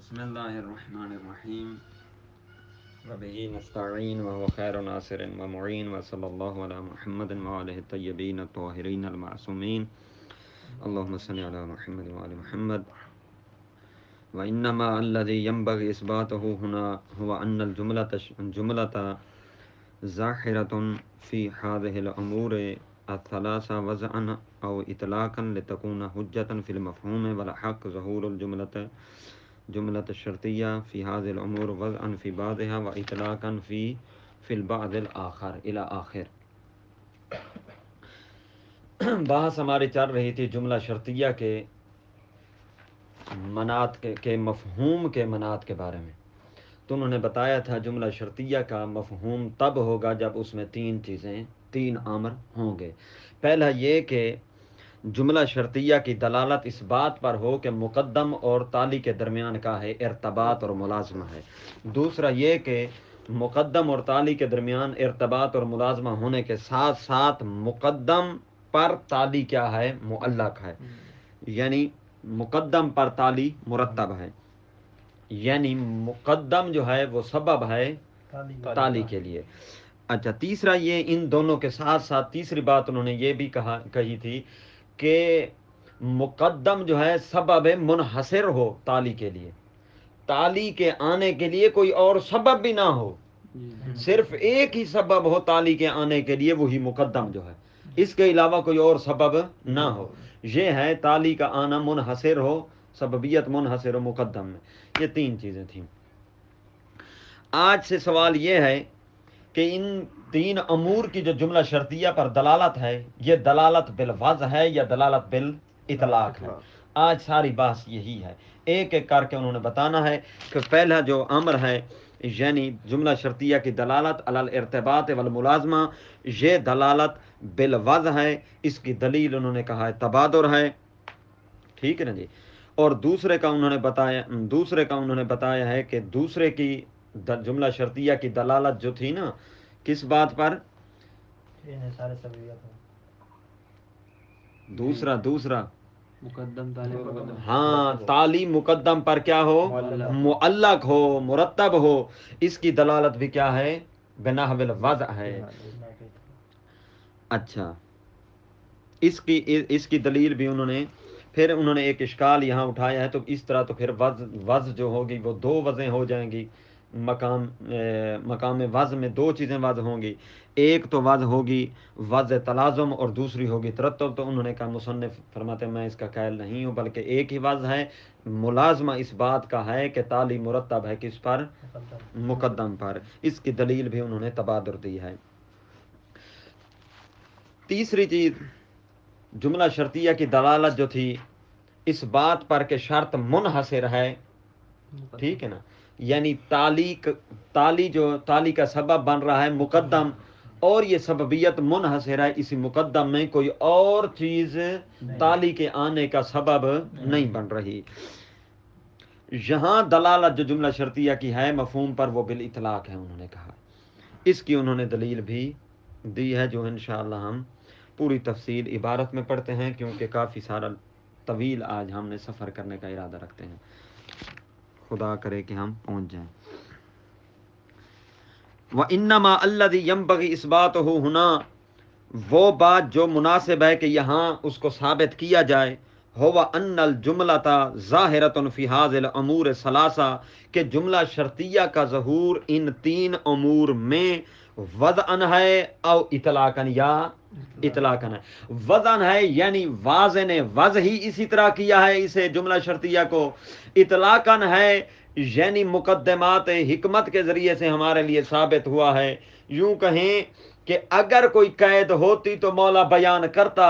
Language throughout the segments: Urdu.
بسم اللہ الرحمن الرحیم وبہ نستعین وهو خیر ناصر ومعین وصلی اللہ علی محمد وآلہ الطیبین الطاہرین المعصومین اللہم صل علی محمد وآل محمد وإنما الذي ينبغي إثباته هنا هو أن الجملة ظاہرة في هذه الأمور الثلاثة وضعا أو إطلاقا لتكون حجة في المفهوم والحق ظهور جملة الشرطية في هذه الأمور وضعا في بعضها وإطلاقا في البعض الآخر إلى آخر. بحث ہماری چل رہی تھی جملہ شرطیہ کے منات کے مفہوم کے منات کے بارے میں. تو انہوں نے بتایا تھا جملہ شرطیہ کا مفہوم تب ہوگا جب اس میں تین امر ہوں گے. پہلا یہ کہ جملہ شرطیہ کی دلالت اس بات پر ہو کہ مقدم اور تالی کے درمیان کا ہے ارتباط اور ملازمہ ہے. دوسرا یہ کہ مقدم اور تالی کے درمیان ارتباط اور ملازمہ ہونے کے ساتھ ساتھ مقدم پر تالی کیا ہے؟ معلق ہے، یعنی مقدم پر تالی مرتب ہے، یعنی مقدم جو ہے وہ سبب ہے تالی کے لیے. اچھا، تیسرا یہ ان دونوں کے ساتھ ساتھ تیسری بات انہوں نے یہ بھی کہی تھی کہ مقدم جو ہے سبب منحصر ہو تالی کے لیے، تالی کے آنے کے لیے کوئی اور سبب بھی نہ ہو، صرف ایک ہی سبب ہو تالی کے آنے کے لیے، وہی مقدم جو ہے، اس کے علاوہ کوئی اور سبب نہ ہو. یہ ہے تالی کا آنا منحصر ہو، سببیت منحصر ہو مقدم میں. یہ تین چیزیں تھیں. آج سے سوال یہ ہے کہ ان تین امور کی جو جملہ شرطیہ پر دلالت ہے، یہ دلالت بالوضع ہے یا دلالت بالاطلاق ہے. آج ساری بحث یہی ہے، ایک ایک کر کے انہوں نے بتانا ہے کہ پہلا جو امر ہے یعنی جملہ شرطیہ کی دلالت علی الارتباط والملازمہ، یہ دلالت بالوضع ہے. اس کی دلیل انہوں نے کہا ہے تبادر ہے، ٹھیک ہے نا جی. اور دوسرے کا انہوں نے بتایا ہے کہ دوسرے کی جملہ شرطیہ کی دلالت جو تھی نا، کس بات پر؟ دوسرا مقدم ہاں، تالی مقدم پر کیا ہو؟ معلق ہو، مرتب ہو. اس کی دلالت بھی کیا ہے؟ بنحو الوضع ہے. اچھا، اس کی دلیل بھی پھر انہوں نے ایک اشکال یہاں اٹھایا ہے. تو اس طرح تو پھر وضع جو ہوگی وہ دو وضعیں ہو جائیں گی. مقام وضع میں دو چیزیں وضع ہوں گی، ایک تو وضع ہوگی وضع تلازم اور دوسری ہوگی ترتب. تو انہوں نے کہا، مصنف فرماتے ہیں میں اس کا قائل نہیں ہوں، بلکہ ایک ہی وضع ہے. ملازمہ اس بات کا ہے کہ تالی مرتب ہے کس پر؟ مقدم پر. اس کی دلیل بھی انہوں نے تبادر دی ہے. تیسری چیز، جملہ شرطیہ کی دلالت جو تھی اس بات پر کہ شرط منحصر ہے، ٹھیک ہے نا، یعنی تالی کا سبب بن رہا ہے مقدم، اور یہ سببیت منحصر ہے اسی مقدم میں، کوئی اور چیز تالی کے آنے کا سبب نہیں بن رہی. یہاں دلالت جو جملہ شرطیہ کی ہے مفہوم پر وہ بالاطلاق ہے. انہوں نے کہا اس کی انہوں نے دلیل بھی دی ہے، جو انشاءاللہ ہم پوری تفصیل عبارت میں پڑھتے ہیں، کیونکہ کافی سارا طویل آج ہم نے سفر کرنے کا ارادہ رکھتے ہیں. خدا کرے کہ ہم پہنچ جائیں. وَإِنَّمَا الَّذِي يَنبَغِي إِثْبَاتُهُ هُنَا، وہ بات جو مناسب ہے کہ یہاں اس کو ثابت کیا جائے، هو أَنَّ الْجُمْلَةَ ظَاهِرَةٌ فِي هَذِهِ الْأُمُورِ الثَّلَاثَةِ، کہ جملہ شرطیہ کا ظہور ان تین امور میں وضعاً ہے او اطلاقاً یا اطلاقاً ہے. وضعاً ہے یعنی واضح نے وضع ہی اسی طرح کیا ہے اسے جملہ شرطیہ کو. اطلاقاً ہے یعنی مقدمات حکمت کے ذریعے سے ہمارے لیے ثابت ہوا ہے. یوں کہیں کہ اگر کوئی قید ہوتی تو مولا بیان کرتا،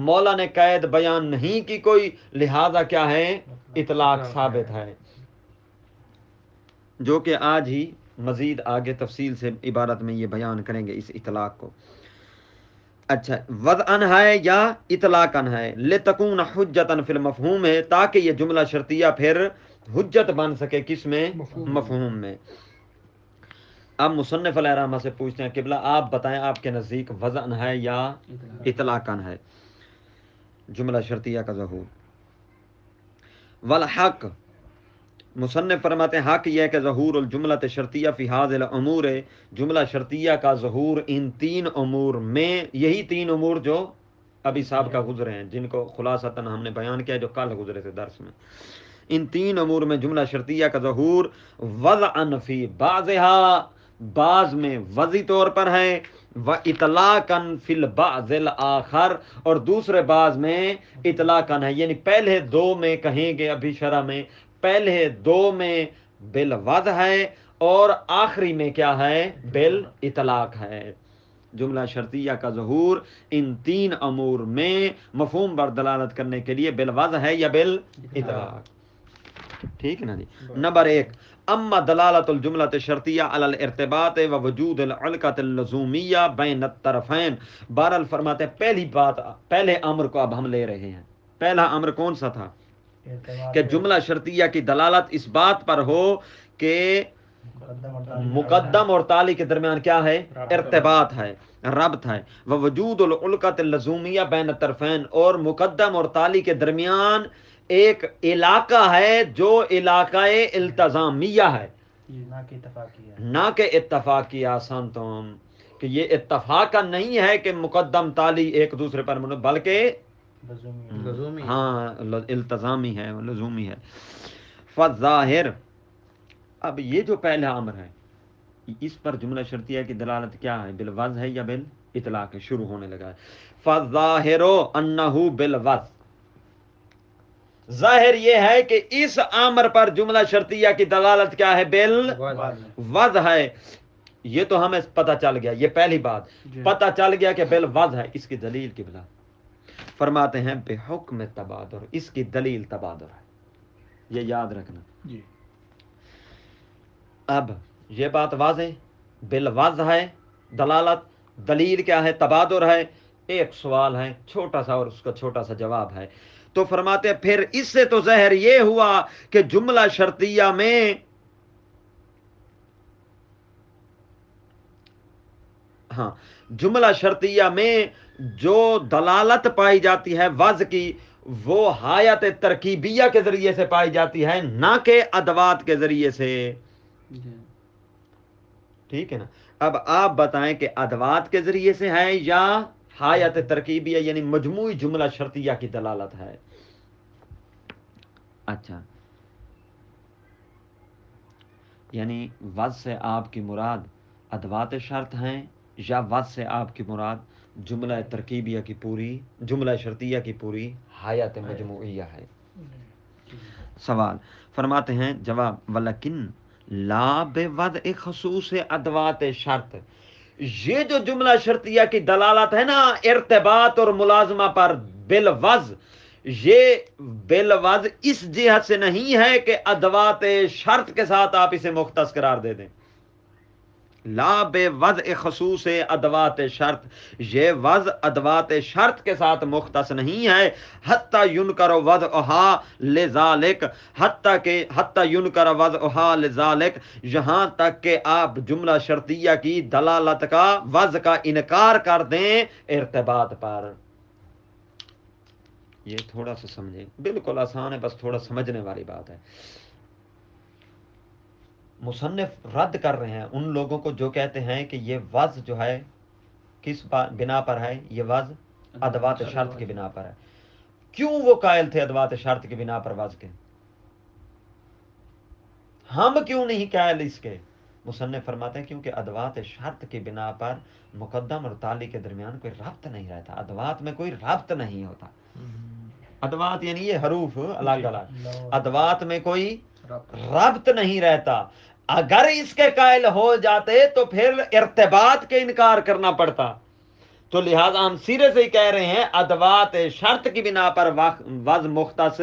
مولا نے قید بیان نہیں کی کوئی، لہذا کیا ہے؟ اطلاق ثابت ہے، جو کہ آج ہی مزید آگے تفصیل سے عبارت میں یہ بیان کریں گے اس اطلاق کو. اچھا، وضعاً ہے یا اطلاقاً ہے، لتکون حجتاً فی المفہوم ہے، تاکہ یہ جملہ شرطیہ پھر حجت بن سکے کس میں؟ مفہوم میں. اب مصنف علیہ رحمہ سے پوچھتے ہیں، قبلہ آپ بتائیں آپ کے نزدیک وضعاً ہے یا اطلاقاً ہے جملہ شرطیہ کا ظہور؟ والحق، مصنف فرماتے ہیں حق یہ ہے کہ ظہور الجملۃ شرطیہ فی هذه الامور، جملہ شرطیہ کا ظہور ان تین امور میں، یہی تین امور جو ابھی صاحب کا گزرے ہیں، جن کو خلاصتاً ہم نے بیان کیا جو کل گزرے تھے درس میں، ان تین امور میں جملہ شرطیہ کا ظہور وضعن فی بعضها، بعض میں وضعی طور پر ہے، و اطلاقاً فی البعض الاخر، اور دوسرے بعض میں اطلاقاً ہے، یعنی پہلے دو میں کہیں گے ابھی شرح میں، پہلے دو میں بالوضع ہے اور آخری میں کیا ہے بالاطلاق ہے۔ جملہ شرطیہ کا ظہور ان تین امور میں مفہوم پر دلالت کرنے کے لیے بالوضع ہے یا بالاطلاق، ٹھیک ہے نا جی۔ نمبر ایک، اما دلالت الجملۃ الشرطیہ علی الارتباط و وجود العلقۃ اللزومیہ بین الطرفین، بہرحال فرماتے ہیں پہلی بات، پہلے امر کو اب ہم لے رہے ہیں، پہلا امر کون سا تھا کہ جملہ شرطیہ کی دلالت اس بات پر ہو کہ مقدم اور تالی کے درمیان کیا ہے ارتباط ہے، ربط ہے، وہ وجود العلقۃ اللزومیہ بین الطرفین، اور مقدم اور تالی کے درمیان ایک علاقہ ہے جو علاقہ التزامیہ ہے، نہ کہ اتفاقیہ سنتم، کہ یہ اتفاق نہیں ہے کہ مقدم تالی ایک دوسرے پر بلکہ ہاں التزامی ہے، لزومی ہے۔ فظاہر، اب یہ جو پہلا امر ہے اس پر جملہ شرطیہ کی دلالت کیا ہے، بالوضع ہے یا بالاطلاق ہے، شروع ہونے لگا ہے۔ فظاہر انہ بالوضع، ظاہر یہ ہے کہ اس امر پر جملہ شرطیہ کی دلالت کیا ہے بالوضع ہے، یہ تو ہمیں پتہ چل گیا، یہ پہلی بات پتہ چل گیا کہ بالوضع ہے، اس کی دلیل کی بلا فرماتے ہیں بحکم تبادر، اس کی دلیل تبادر ہے، یہ یاد رکھنا جی۔ اب یہ بات واضح بالوضع ہے دلالت، دلیل کیا ہے تبادر ہے، ایک سوال ہے چھوٹا سا اور اس کا چھوٹا سا جواب ہے، تو فرماتے ہیں پھر اس سے تو ظاہر یہ ہوا کہ جملہ شرطیہ میں ہاں جملہ شرطیہ میں جو دلالت پائی جاتی ہے وضع کی، وہ حایت ترکیبیہ کے ذریعے سے پائی جاتی ہے، نہ کہ ادوات کے ذریعے سے، ٹھیک ہے نا۔ اب آپ بتائیں کہ ادوات کے ذریعے سے ہے یا حایت ترکیبیہ یعنی مجموعی جملہ شرطیہ کی دلالت ہے؟ اچھا، یعنی وضع سے آپ کی مراد ادوات شرط ہیں یا وضع سے آپ کی مراد جملہ ترکیبیہ کی پوری، جملہ شرطیہ کی پوری حایت مجموعیہ ہے؟ سوال فرماتے ہیں جواب ولیکن لا بوضع خصوص ادوات شرط، یہ جو جملہ شرطیہ کی دلالت ہے نا ارتباط اور ملازمہ پر بالوضع، یہ بالوضع اس جہت سے نہیں ہے کہ ادوات شرط کے ساتھ آپ اسے مختص قرار دے دیں، لا بے وضع خصوص ادوات شرط، یہ وضع ادوات شرط کے ساتھ مختص نہیں ہے، حتی ینکر وضعها لذالک، حتی ینکر وضعها لذالک، یہاں تک کہ آپ جملہ شرطیہ کی دلالت کا وضع کا انکار کر دیں ارتباط پر۔ یہ تھوڑا سا سمجھیں، بالکل آسان ہے، بس تھوڑا سمجھنے والی بات ہے۔ مصنف رد کر رہے ہیں ان لوگوں کو جو کہتے ہیں کہ یہ وضع جو ہے کس بنا پر ہے، یہ وضع ادوات شرط کی بنا پر ہے۔ کیوں وہ قائل تھے ادوات شرط کی بنا پر وضع کے، ہم کیوں نہیں قائل اس کے؟ مصنف فرماتے ہیں کیونکہ ادوات شرط کی بنا پر مقدم اور تالی کے درمیان کوئی ربط نہیں رہتا، ادوات میں کوئی ربط نہیں ہوتا، ادوات یعنی یہ حروف الگ الگ، ادوات میں کوئی ربط نہیں رہتا، اگر اس کے قائل ہو جاتے تو پھر ارتباط کے انکار کرنا پڑتا، تو لہٰذا ہم سیرے سے ہی کہہ رہے ہیں ادوات شرط کی بنا پر وضع مختص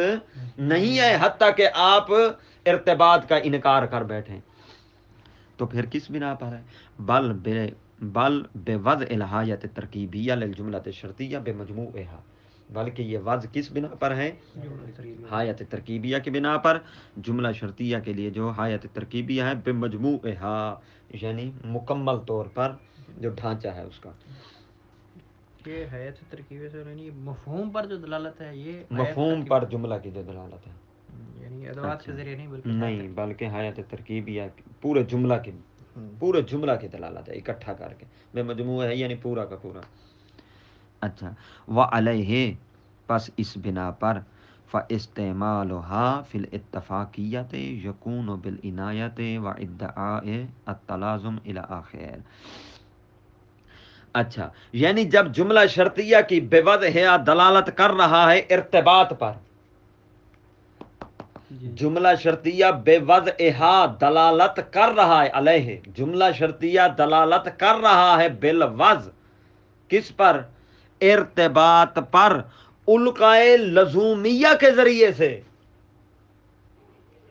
نہیں ہے، حتیٰ کہ آپ ارتباط کا انکار کر بیٹھیں، تو پھر کس بنا پر ہے؟ بل بے وضع الحایت ترکیبیہ للجملۃ الشرطیہ بمجموعها، بلکہ یہ وضع کس بنا پر ہے؟ حایت ترکیبیہ کی بنا پر، جملہ شرطیہ کے لیے جو حایت ترکیبیہ ہے بمجموعها، یعنی مکمل طور پر جو ڈھانچہ ہے اس کا۔ یہ حیات ترکیبیہ سے یعنی مفہوم پر جو دلالت ہے، یہ مفہوم پر جملہ کی جو دلالت ہے، یعنی ادوات کے اچھا ذریعے نہیں بلکہ نہیں بلکہ حیات ترکیبیہ پورے جملہ کی دلالت ہے اکٹھا کر کے بے مجموع ہے یعنی پورا کا پورا. اچھا وعلیہ پس اس بنا پر فاستعمالها فی الاتفاقیت یکون بالعنایت وادعاء التلازم الی آخر. اچھا یعنی جب جملہ شرطیہ کی بے وضع دلالت کر رہا ہے ارتباط پر، جملہ شرطیہ بے وضع دلالت کر رہا ہے علیہ، جملہ شرطیہ دلالت کر رہا ہے بالوضع کس پر؟ ارتباط پر، القائے لزومیہ کے ذریعے سے.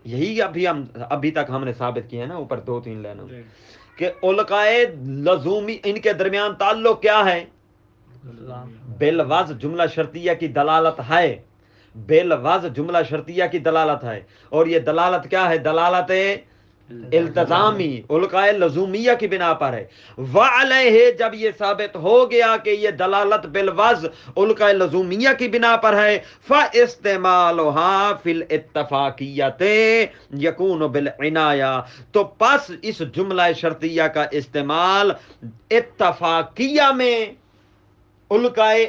یہی ابھی تک ہم نے ثابت کیا ہے نا اوپر 2-3 لائنوں میں کہ القائے لزومی ان کے درمیان تعلق کیا ہے؟ بالوضع جملہ شرطیہ کی دلالت ہے، بالوضع جملہ شرطیہ کی دلالت ہے، اور یہ دلالت کیا ہے؟ دلالت التزامی القائے لزومیہ کی بنا پر ہے. وعلیہ جب یہ ثابت ہو گیا کہ یہ دلالت بالوضع القائے لزومیہ کی بنا پر ہے، فاستعمالها فی الاتفاقیت یکون بالعنایہ، تو پس اس جملہ شرطیہ کا استعمال اتفاقیہ میں، القائے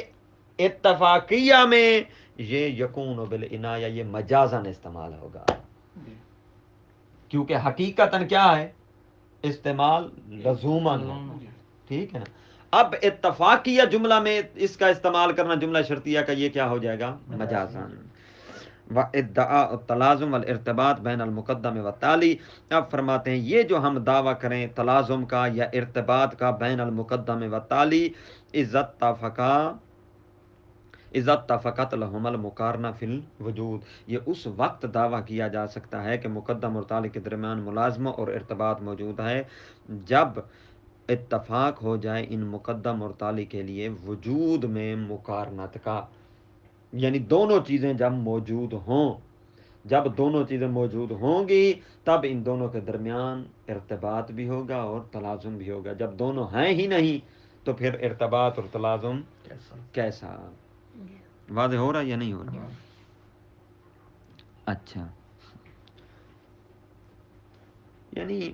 اتفاقیہ میں یہ یکون بالعنایہ یہ مجازن استعمال ہوگا، کیونکہ حقیقتاً کیا ہے؟ استعمال لزوماً ہے. ٹھیک ہے نا. اب اتفاقیہ جملہ میں اس کا استعمال کرنا جملہ شرطیہ کا یہ کیا ہو جائے گا؟ مجازن. وادعاء التلازم والارتباط بین المقدم والتالی. اب فرماتے ہیں یہ جو ہم دعویٰ کریں تلازم کا یا ارتباط کا بین المقدم والتالی، اذا اتفقت لہما المقارنہ فی الوجود، یہ اس وقت دعویٰ کیا جا سکتا ہے کہ مقدم اور تالی کے درمیان ملازمہ اور ارتباط موجود ہے جب اتفاق ہو جائے ان مقدم اور تالی کے لیے وجود میں مقارنت کا، یعنی دونوں چیزیں جب موجود ہوں، جب دونوں چیزیں موجود ہوں گی تب ان دونوں کے درمیان ارتباط بھی ہوگا اور تلازم بھی ہوگا. جب دونوں ہیں ہی نہیں تو پھر ارتباط اور تلازم کیسا؟ واضح ہو رہا یا نہیں ہو رہا؟ اچھا یعنی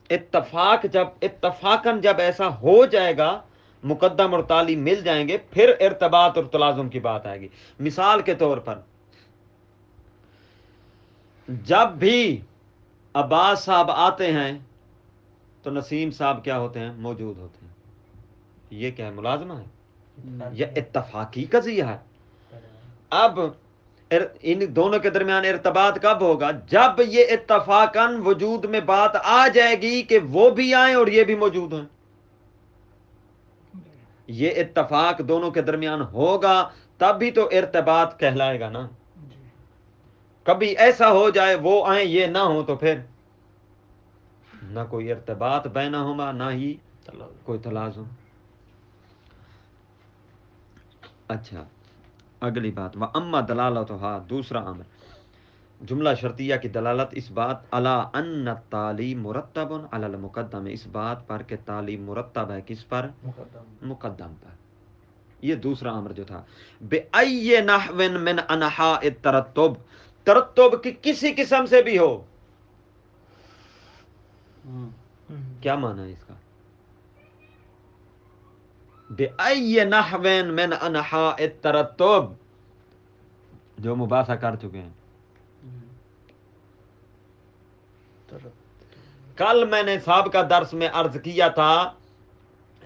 اتفاقاً جب ایسا ہو جائے گا مقدم اور تالی مل جائیں گے پھر ارتباط اور تلازم کی بات آئے گی. مثال کے طور پر جب بھی عباس صاحب آتے ہیں تو نسیم صاحب کیا ہوتے ہیں؟ موجود ہوتے ہیں. یہ کیا ہے؟ ملازمہ ہے یا اتفاقی قضیہ ہے؟ اب ان دونوں کے درمیان ارتباط کب ہوگا؟ جب یہ اتفاقاً وجود میں بات آ جائے گی کہ وہ بھی آئیں اور یہ بھی موجود ہیں. یہ اتفاق دونوں کے درمیان ہوگا تب بھی تو ارتباط کہلائے گا نا. کبھی ایسا ہو جائے وہ آئیں یہ نہ ہو تو پھر نہ کوئی ارتباط بینہما نہ ہی کوئی تلازم. اچھا اگلی بات واما دلالتها، دوسرا امر جملہ شرطیہ کی دلالت اس بات علی ان التالی مرتب علی المقدم، اس بات پر کہ تالی مرتب ہے کس پر؟ مقدم پر. یہ دوسرا امر جو تھا بأی نحو من انحاء الترتب، ترتب کی کسی قسم سے بھی ہو. کیا معنی ہے اس کا؟ بأی نحو من انحاء الترتب جو مباحثہ کر چکے ہیں. کل میں نے سابقہ درس میں عرض کیا تھا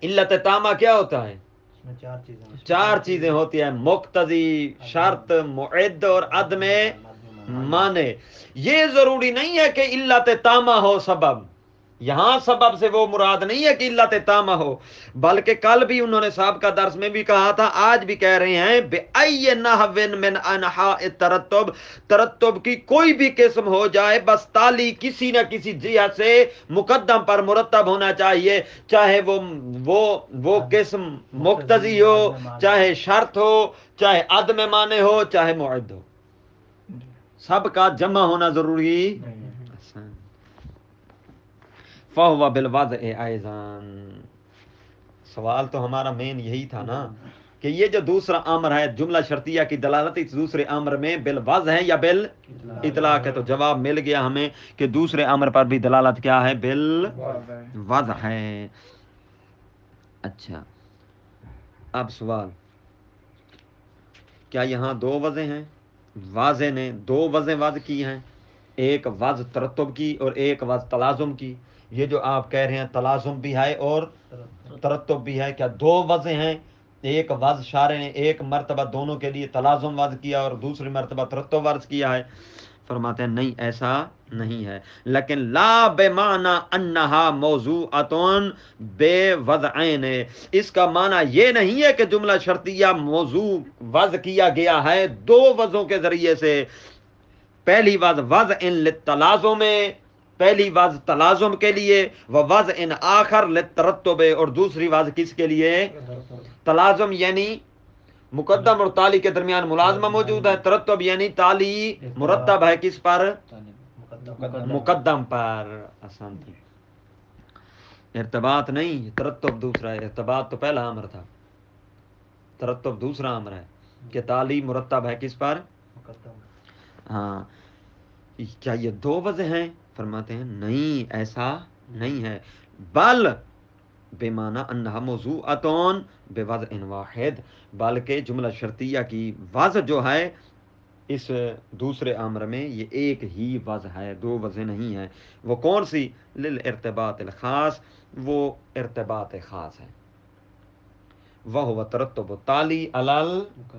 علت تامہ کیا ہوتا ہے؟ چار چیزیں ہوتی ہیں: مقتضی، شرط، معد اور عدم مانع. یہ ضروری نہیں ہے کہ علت تامہ ہو سبب، یہاں سبب سے وہ مراد نہیں ہے کہ علت تامہ ہو، بلکہ کل بھی انہوں نے سابقہ درس میں بھی کہا تھا، آج بھی کہہ رہے ہیں بأی نحو من انحاء الترتب، ترتب کی کوئی بھی قسم ہو جائے بس تالی کسی نہ کسی جہت سے مقدم پر مرتب ہونا چاہیے، چاہے وہ قسم مقتضی ہو، چاہے شرط ہو، چاہے عدم مانع ہو، چاہے معد ہو، سب کا جمع ہونا ضروری. فَهُوَ بِالْوَضْعِ أَيْضًا، سوال تو ہمارا مین یہی تھا نا کہ یہ جو دوسرا امر ہے جملہ شرطیہ کی دلالت اس دوسرے امر میں بالوضع ہے یا بال اطلاق ہے؟ تو جواب مل گیا ہمیں کہ دوسرے امر پر بھی دلالت کیا ہے؟ بالوضع ہے۔ اچھا اب سوال، کیا یہاں دو وضع ہیں؟ واضح نے دو وضع وضع کی ہیں، ایک وضع ترتب کی اور ایک وضع تلازم کی۔ یہ جو آپ کہہ رہے ہیں تلازم بھی ہے اور ترتب بھی ہے، کیا دو وضع ہیں؟ ایک وضع شارع نے ایک مرتبہ دونوں کے لیے تلازم وضع کیا اور دوسری مرتبہ ترتب وضع کیا ہے؟ فرماتے ہیں نہیں، ایسا نہیں ہے، لیکن لا بمعنی انہا موضوعاتن بے وضعین، اس کا معنی یہ نہیں ہے کہ جملہ شرطیہ موضوع وضع کیا گیا ہے دو وضعوں کے ذریعے سے۔ پہلی وضع وضع ان للتلازم، پہلی وضع تلازم کے لیے، وہ وضع ان آخر للترتب، اور دوسری وضع کس کے لیے؟ تلازم یعنی مقدم اور تالی کے درمیان ملازمہ موجود ہے، ترتب یعنی تالی مرتب ہے کس پر؟ مقدم پر۔ آسان تھی، ارتباط نہیں، ترتب دوسرا ہے، ارتباط تو پہلا امر تھا، ترتب دوسرا امر ہے کہ تالی مرتب ہے کس پر؟ ہاں، کیا یہ دو وجہ ہیں؟ فرماتے ہیں نہیں، ایسا نہیں ہے، بل بمعنی انہا موضوعاتون بوضع واحد، بلکہ جملہ شرطیہ کی وضع جو ہے اس دوسرے امر میں یہ ایک ہی وضع ہے، دو وضع نہیں ہے۔ وہ کون سی؟ للارتباط الخاص، وہ ارتباط خاص ہے، وہ ترتب تالی علل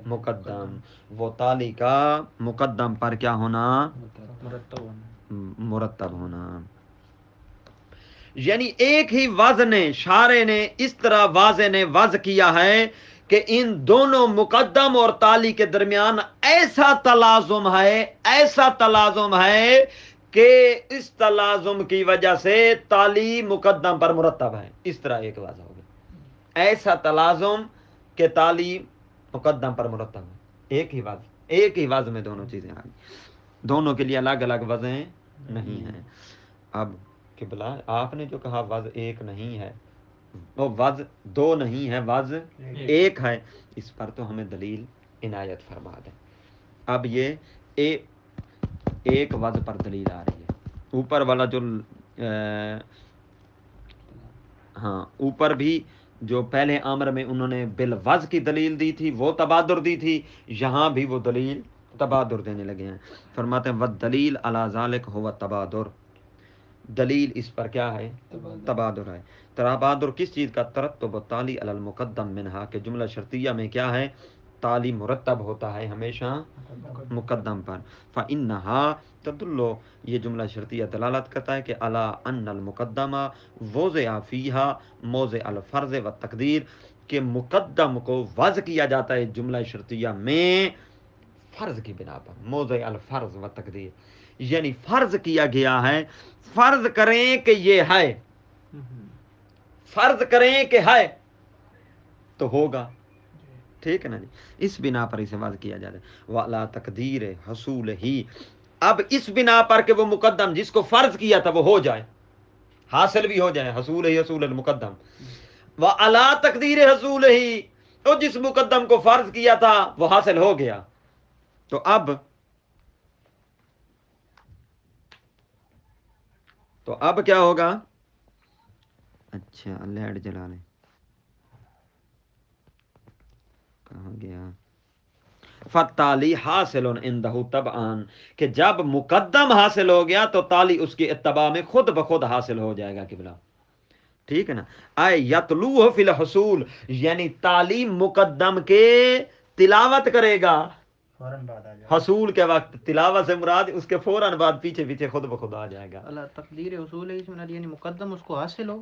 مقدم، وہ تالی کا مقدم پر کیا ہونا؟ مرتب ہونا۔ یعنی ایک ہی وضع نے شارع نے اس طرح واضح نے وضع کیا ہے کہ ان دونوں مقدم اور تالی کے درمیان ایسا تلازم ہے، ایسا تلازم ہے کہ اس تلازم کی وجہ سے تالی مقدم پر مرتب ہے، اس طرح ایک وضع ہو گیا، ایسا تلازم کہ تالی مقدم پر مرتب ہے، ایک ہی وضع، ایک ہی وضع میں دونوں چیزیں آ گئی، دونوں کے لیے الگ الگ وضعیں نہیں ہیں۔ اب قبلہ آپ نے جو کہا وضع ایک نہیں ہے، وہ وضع دو نہیں ہے، وضع ایک ہے، اس پر تو ہمیں دلیل عنایت فرما دیں۔ اب یہ ایک وضع پر دلیل آ رہی ہے، اوپر والا جو ہاں اوپر بھی جو پہلے امر میں انہوں نے بالوضع کی دلیل دی تھی وہ تبادر دی تھی، یہاں بھی وہ دلیل تبادر دینے لگے ہیں۔ فرماتے ہیں وَالدلیل علی ذالک ہوا تبادر، دلیل اس پر کیا ہے؟ تبادر ہے۔ تبادر کس چیز کا؟ ترتب تالی علی المقدم منہا، کہ جملہ شرطیہ میں کیا ہے؟ تالی مرتب ہوتا ہے ہمیشہ مقدم پر۔ فَإِنَّهَا تدلو، یہ جملہ شرطیہ دلالت کرتا ہے کہ علی ان المقدمہ وضع فیہا موضع الفرض والتقدیر، کہ مقدم کو وضع کیا جاتا ہے جملہ شرطیہ میں فرض کی بنا پر، موضع الفرض والتقدیر، یعنی فرض کیا گیا ہے، فرض کریں کہ یہ ہے، فرض کریں کہ ہے تو ہوگا، ٹھیک ہے نا جی، اس بنا پر اسے وضع کیا جاتا ہے۔ وَعَلَىٰ تَقْدِيرِ حَصُولِهِ، اب اس بنا پر کہ وہ مقدم جس کو فرض کیا تھا وہ ہو جائے، حاصل بھی ہو جائے، حصول ہی حصول المقدم، وَعَلَىٰ تَقْدِيرِ حَصُولِهِ، تو جس مقدم کو فرض کیا تھا وہ حاصل ہو گیا، تو اب کیا ہوگا؟ اچھا لائٹ جلا لیں، کہاں گیا؟ فتالی حاصل عندہ طبعاً، کہ جب مقدم حاصل ہو گیا تو تالی اس کی اتباع میں خود بخود حاصل ہو جائے گا قبلہ، ٹھیک ہے نا؟ اے یتلوہ فی الحصول، یعنی تالی مقدم کے تلاوت کرے گا حصول کے وقت، تلاوت سے مراد اس کے فوراً بعد پیچھے پیچھے خود بخود آ جائے گا۔ اللہ تقدیر حصول ہے اس میں، یعنی مقدم اس کو حاصل ہو،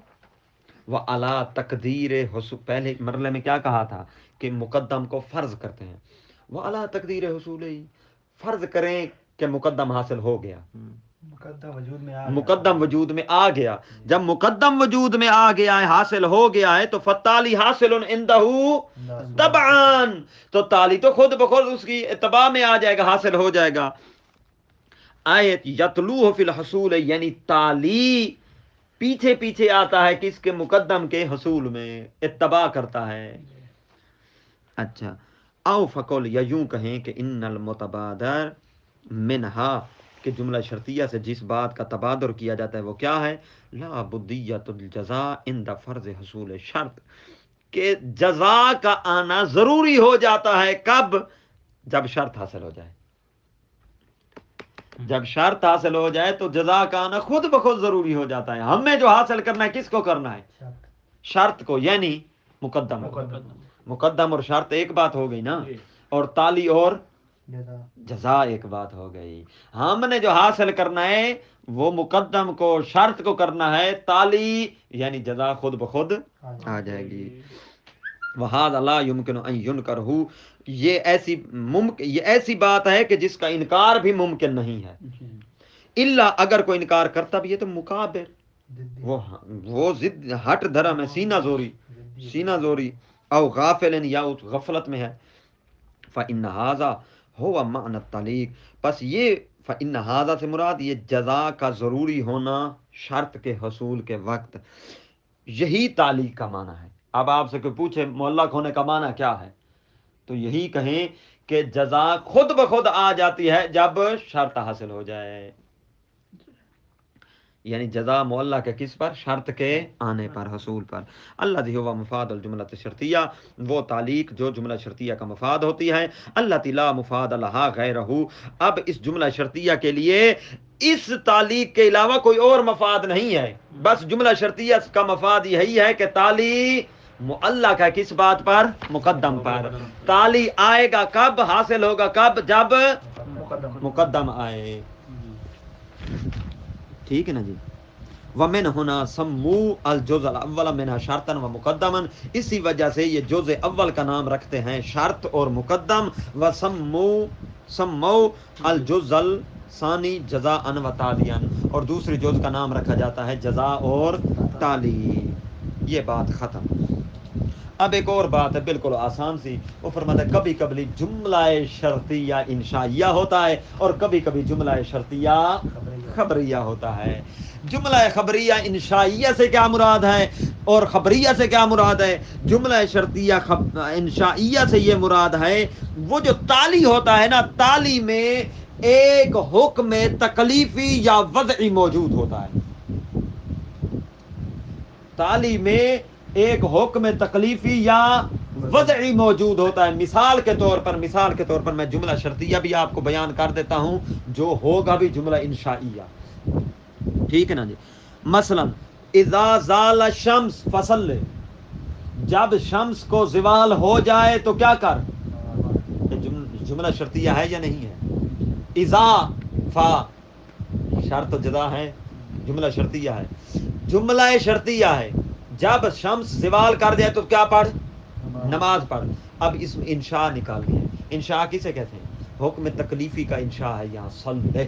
وہ اعلیٰ تقدیر حصول، پہلے مرحلے میں کیا کہا تھا کہ مقدم کو فرض کرتے ہیں، وہ اعلیٰ تقدیر حصول ہی، فرض کریں کہ مقدم حاصل ہو گیا، مقدم وجود میں آ گیا، جب مقدم وجود میں آ گیا ہے، حاصل ہو گیا ہے، تو فتالی حاصل عندہ طبعاً، تو تالی تو خود بخود اس کی اتباع میں آ جائے گا، حاصل ہو جائے گا۔ آیت یتلوہ فی الحصول، یعنی تالی پیچھے پیچھے آتا ہے کس کے؟ مقدم کے حصول میں اتباع کرتا ہے۔ اچھا، او فقول یا یوں کہیں کہ ان المتبادر منہا کہ جملہ شرطیہ سے جس بات کا تبادر کیا جاتا ہے وہ کیا ہے؟ لا بدیت الجزاء عند فرض حصول شرط، کہ جزا کا آنا ضروری ہو جاتا ہے کب؟ جب شرط حاصل ہو جائے. جب شرط حاصل ہو جائے تو جزا کا آنا خود بخود ضروری ہو جاتا ہے. ہمیں جو حاصل کرنا ہے کس کو کرنا ہے؟ شرط کو، یعنی مقدم. مقدم اور شرط ایک بات ہو گئی نا، اور تالی اور جزا ایک بات ہو گئی. ہم نے جو حاصل کرنا ہے وہ مقدم کو، شرط کو کرنا ہے، تالی یعنی جزا خود بخود آ جائے گی. وَهَذَا لَا يُمْكِنُ أَن يُنْكَرَهُ، یہ ایسی بات ہے کہ جس کا انکار بھی ممکن نہیں ہے. الا اگر کوئی انکار کرتا بھی ہے تو مقابر، وہ ضد ہٹ دھرم ہے، سینہ زوری او غافل یا غفلت میں ہے. فإن هذا هو معنی التعلیق، پس یہ فإن هذا سے مراد یہ جزا کا ضروری ہونا شرط کے حصول کے وقت، یہی تعلیق کا معنی ہے. اب آپ سے کوئی پوچھے معلق ہونے کا معنی کیا ہے، تو یہی کہیں کہ جزا خود بخود آ جاتی ہے جب شرط حاصل ہو جائے. یعنی جزا معلق ہے کس پر؟ شرط کے آنے پر، حصول پر. الذی هو مفاد الجملۃ الشرطیہ، وہ تعلیق جو جملہ شرطیہ کا مفاد ہوتی ہے. التی لا مفاد لہا غیرہ، اب اس جملہ شرطیہ کے لیے اس تعلیق کے علاوہ کوئی اور مفاد نہیں ہے. بس جملہ شرطیہ کا مفاد یہی ہے کہ تالی معلق ہے کس بات پر؟ مقدم پر. تالی آئے گا کب، حاصل ہوگا کب؟ جب مقدم آئے. ٹھیک ہے نا جی. ومن ہونا سمو الجزء الاول منها شرطا و مقدما، اسی وجہ سے یہ جزء اول کا نام رکھتے ہیں شرط اور مقدم. و سمو الجزء الثانی جزاء و تالیا، اور دوسری جزء کا نام رکھا جاتا ہے جزا اور تالی. یہ بات ختم. اب ایک اور بات ہے بالکل آسان سی. وہ فرماتا ہے کبھی کبھی جملہ شرطیہ انشائیہ ہوتا ہے اور کبھی کبھی جملہ شرطیہ خبریہ ہوتا ہے. جملہ خبریہ انشائیہ سے کیا مراد ہے اور خبریہ سے کیا مراد ہے؟ جملہ شرطیہ انشائیہ سے یہ مراد ہے وہ جو تالی ہوتا ہے نا، تالی میں ایک حکم تکلیفی یا وضعی موجود ہوتا ہے. تالی میں ایک حکم تکلیفی یا وضعی موجود ہوتا ہے. مثال کے طور پر میں جملہ شرطیہ بھی آپ کو بیان کر دیتا ہوں جو ہوگا بھی جملہ انشائیہ. ٹھیک ہے نا جی. مثلا اذا زال الشمس فصل، جب شمس کو زوال ہو جائے تو کیا کر. جملہ شرطیہ ہے یا نہیں ہے؟ اذا فا شرط جزا ہے، جملہ شرطیہ ہے. جملہ شرطیہ ہے جب شمس زوال کر جائے تو کیا پڑھ؟ نماز پڑھ. اب اس میں انشاء نکالنی ہے. انشاء کسے کہتے ہیں؟ حکم تکلیفی کا انشاء ہے یہاں. صلی،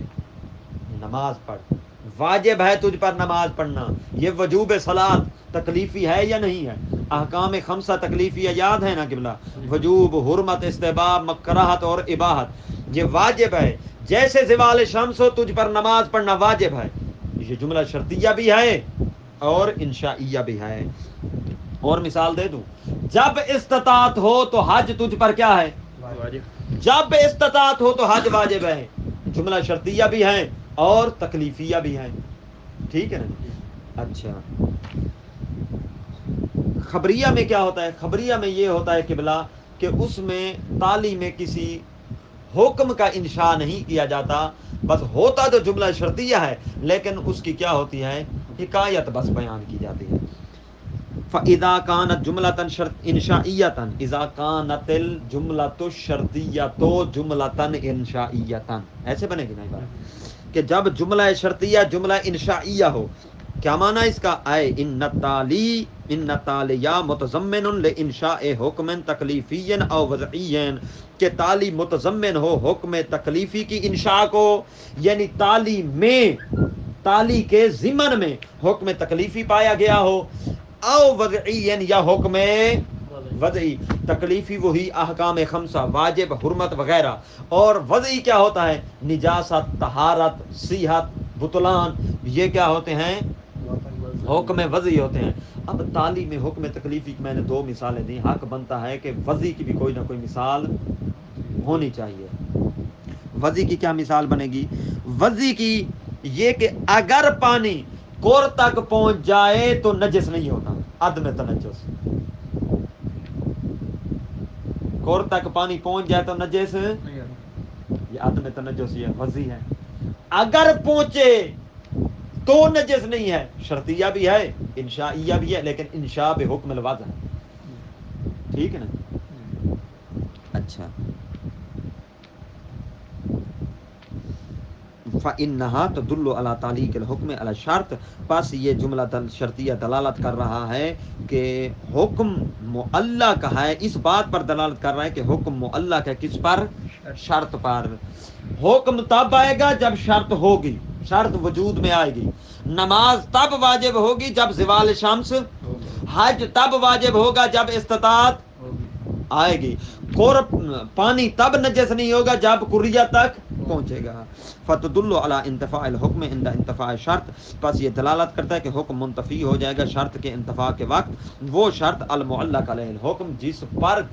نماز پڑھ. واجب ہے تجھ پر نماز پڑھنا. یہ وجوب صلاۃ تکلیفی ہے یا نہیں ہے؟ احکام خمسہ تکلیفی یاد ہے نا قبلہ؟ وجوب، حرمت، استحباب، مکراہت اور اباحت، یہ واجب ہے. جیسے زوال شمس ہو تجھ پر نماز پڑھنا واجب ہے. یہ جملہ شرطیہ بھی ہے اور انشائیہ بھی ہے. اور مثال دے دوں، جب استطاعت ہو تو حج تجھ پر کیا ہے؟ جب استطاعت ہو تو حج واجب ہے. جملہ شرطیہ بھی ہے اور تکلیفیہ بھی ہے. ٹھیک ہے نا. اچھا، خبریہ میں کیا ہوتا ہے؟ خبریہ میں یہ ہوتا ہے قبلہ کہ اس میں تالی میں کسی حکم کا انشاء نہیں کیا جاتا، بس ہوتا تو جملہ شرطیہ ہے لیکن اس کی کیا ہوتی ہے؟ حکایت بس بیان کی جاتی ہے. فَإِذَا كَانَتْ جُمْلَةً إِنشَائِيَّةً، إِذَا كَانَتِ الْجُمْلَةُ الشَّرْطِيَّةُ جُمْلَةً إِنشَائِيَّةً، ایسے بنے گی نا عبارت کہ جب جملہ شرطیہ جملہ انشائیہ ہو. کیا معنی اس کا؟ اے ان التالیہ متضمن لانشاء حکم تکلیفی او وضعی، کہ تالی متضمن ہو حکم تکلیفی کی انشاء کو، یعنی تالی میں، تالی کے ضمن میں حکم تکلیفی پایا گیا ہو، او وضعی یا حکم وضعی. تکلیفی وہی احکام خمسہ، واجب، حرمت وغیرہ، اور وضعی کیا ہوتا ہے؟ نجاست، طہارت، صحت، بطلان. یہ کیا ہوتے ہیں؟ حکم وضعی ہوتے ہیں. اب تالی میں حکم تکلیفی کی میں نے 2 مثالیں دیں. حق بنتا ہے کہ وضعی کی بھی کوئی نہ کوئی مثال ہونی چاہیے. وضعی کی کیا مثال بنے گی؟ وضعی کی یہ کہ اگر پانی کور تک پہنچ جائے تو نجس نہیں ہوتا. عدم تنجس. کور تک پانی پہنچ جائے تو نجس، یہ عدم تنجس، یہ وضعی ہے. اگر پہنچے تو نجس نہیں ہے. شرطیہ بھی ہے، انشائیہ بھی ہے، لیکن انشاء بحکم الوضع ہے. ٹھیک ہے نا؟ اچھا. فَإِنَّهَا تَدُلُّ عَلَى تَعْلِيقِ الْحُكْمِ عَلَى الشَّرْطِ. پس یہ جملہ شرطیہ دلالت کر رہا ہے کہ حکم معلق ہے، اس بات پر دلالت کر رہا ہے کہ حکم معلق ہے کس پر؟ شرط پر. حکم تب آئے گا جب شرط ہوگی، شرط وجود میں آئے گی. نماز تب واجب ہوگی جب زوال شمس. حج تب واجب ہوگا جب استطاعت آئے گی. پانی تب نجس نہیں ہوگا جب قریہ تک پہنچے گا. فتدل علی انتفاء الحکم عند انتفاء شرط. پس یہ دلالت کرتا ہے کہ حکم منتفی ہو جائے گا شرط کے انتفاع کے وقت. وہ شرط المعلق علیہ الحکم،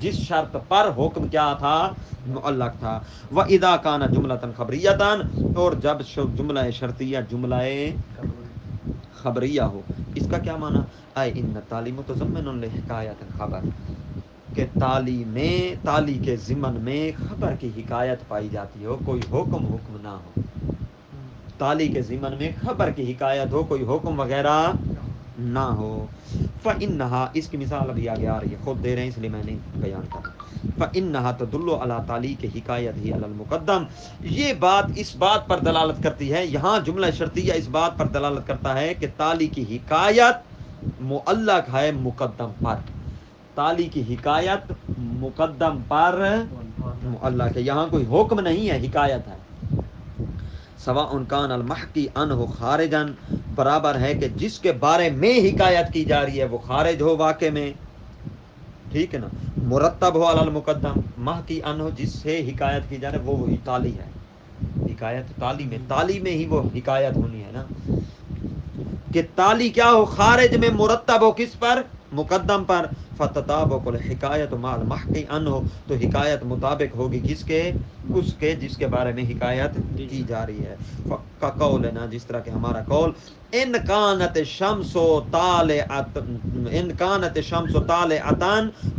جس شرط پر حکم کیا تھا؟ معلق تھا. واذا کان جملۃ خبریۃ، اور جب جملہ شرطیہ جملہ خبریہ ہو. اس کا کیا معنی؟ اے ان تعلیم متضمن لحکایت خبر، کہ تالی کے ضمن میں خبر کی حکایت پائی جاتی ہو، کوئی حکم نہ ہو. تالی کے ضمن میں خبر کی حکایت ہو، کوئی حکم وغیرہ نہ ہو. فَإِنَّهَا، اس کی مثال ابھی آگے آ رہی ہے، خود دے رہے ہیں اس لیے میں نہیں بیان کر رہا. فَإِنَّهَا تَدُلُّ عَلَى تَعْلِيقِ حِكَایَتِهِ عَلَى الْمُقَدَّمِ. یہ بات اس بات پر دلالت کرتی ہے، یہاں جملہ شرطیہ اس بات پر دلالت کرتا ہے کہ تالی کی حکایت معلق ہے مقدم پر. تالی کی حکایت مقدم پر معلق ہے، یہاں کوئی حکم نہیں ہے، حکایت ہے. سواء کان المحکی عنہ خارجا، برابر ہے کہ جس کے بارے میں حکایت کی جا رہی ہے وہ خارج ہو واقع میں. ٹھیک ہے نا؟ مرتب ہو علی المقدم. محکی عنہ، جس سے حکایت کی جا رہی ہے وہ وہی تالی ہے. حکایت تالی میں ہی وہ حکایت ہونی ہے نا. کہ تالی کیا ہو؟ خارج میں مرتب ہو کس پر؟ مقدم پر. فتطابق الحکایت مع المحکی عنہ، تو حکایت مطابق ہوگی کس کے؟ اس کے جس کے بارے میں حکایت کی جا رہی ہے. کا قولنا، جس طرح کہ ہمارا قول، ان کانت الشمس طالعۃ